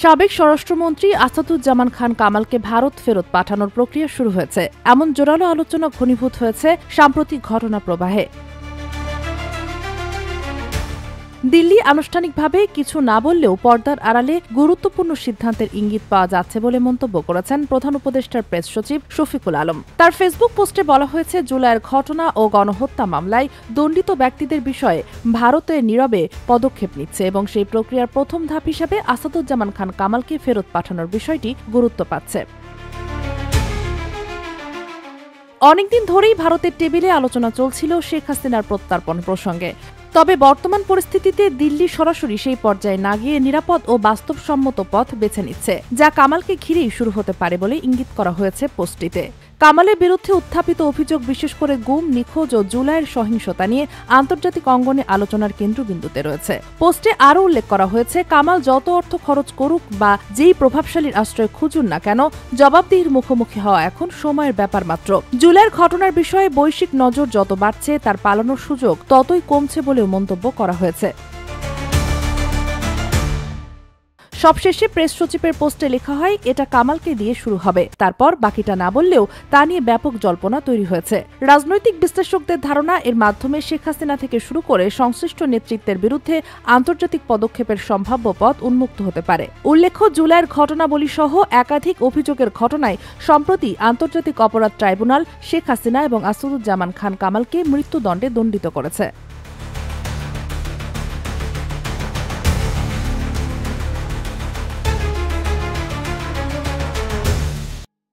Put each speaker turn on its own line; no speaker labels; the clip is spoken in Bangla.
সাবেক স্বরাষ্ট্রমন্ত্রী আসাদুজ্জামান খান কামালকে ভারত ফেরত পাঠানোর প্রক্রিয়া শুরু হয়েছে। এমন জোরালো আলোচনা ঘনীভূত হয়েছে সাম্প্রতিক ঘটনা প্রবাহে। দিল্লি আনুষ্ঠানিকভাবে কিছু না বললেও পর্দার আড়ালে গুরুত্বপূর্ণ সিদ্ধান্তের ইঙ্গিত পাওয়া যাচ্ছে বলে মন্তব্য করেছেন প্রধান উপদেষ্টার প্রেস সচিব শফিকুল আলম। তার ফেসবুক পোস্টে বলা হয়েছে, জুলাইয়ের ঘটনা ও গণহত্যা মামলায় দণ্ডিত ব্যক্তিদের বিষয়ে ভারতে নীরবে পদক্ষেপ নিচ্ছে এবং সেই প্রক্রিয়ার প্রথম ধাপ হিসেবে আসাদুজ্জামান খান কামালকে ফেরত পাঠানোর বিষয়টি গুরুত্ব পাচ্ছে। অনেকদিন ধরেই ভারতের টেবিলে আলোচনা চলছিল শেখ হাসিনার প্রত্যর্পণ প্রসঙ্গে। তবে বর্তমান পরিস্থিতিতে দিল্লি সরাসরি সেই পর্যায়ে না গিয়ে নিরাপদ ও বাস্তবসম্মত পথ বেছে নিচ্ছে, যা কামালকে ঘিরেই শুরু হতে পারে বলে ইঙ্গিত করা হয়েছে পোস্টটিতে। কামালের বিরুদ্ধে উত্থাপিত অভিযোগ, বিশেষ করে গুম, নিখোঁজ ও জুলাইয়ের সহিংসতা নিয়ে আন্তর্জাতিক অঙ্গনে আলোচনার কেন্দ্রবিন্দুতে রয়েছে। পোস্টে আরও উল্লেখ করা হয়েছে, কামাল যত অর্থ খরচ করুক বা যেই প্রভাবশালীর আশ্রয় খুঁজুন না কেন, জবাবদিহির মুখোমুখি হওয়া এখন সময়ের ব্যাপার মাত্র। জুলাইয়ের ঘটনার বিষয়ে বৈশ্বিক নজর যত বাড়ছে, তার পালানোর সুযোগ ততই কমছে বলেও মন্তব্য করা হয়েছে। সবশেষে প্রেস সচিবের পোস্টে লেখা হয়, এটা কামালকে দিয়ে শুরু হবে, তারপর বাকিটা না বললেও তা নিয়ে ব্যাপক জল্পনা তৈরি হয়েছে। রাজনৈতিক বিশ্লেষকদের ধারণা, এর মাধ্যমে শেখ হাসিনা থেকে শুরু করে সংশ্লিষ্ট নেতৃত্বের বিরুদ্ধে আন্তর্জাতিক পদক্ষেপের সম্ভাব্য পথ উন্মুক্ত হতে পারে। উল্লেখ্য, জুলাইয়ের ঘটনাবলী সহ একাধিক অভিযোগের ঘটনায় সম্প্রতি আন্তর্জাতিক অপরাধ ট্রাইব্যুনাল শেখ হাসিনা এবং আসাদুজ্জামান খান কামালকে মৃত্যুদণ্ডে দণ্ডিত করেছে।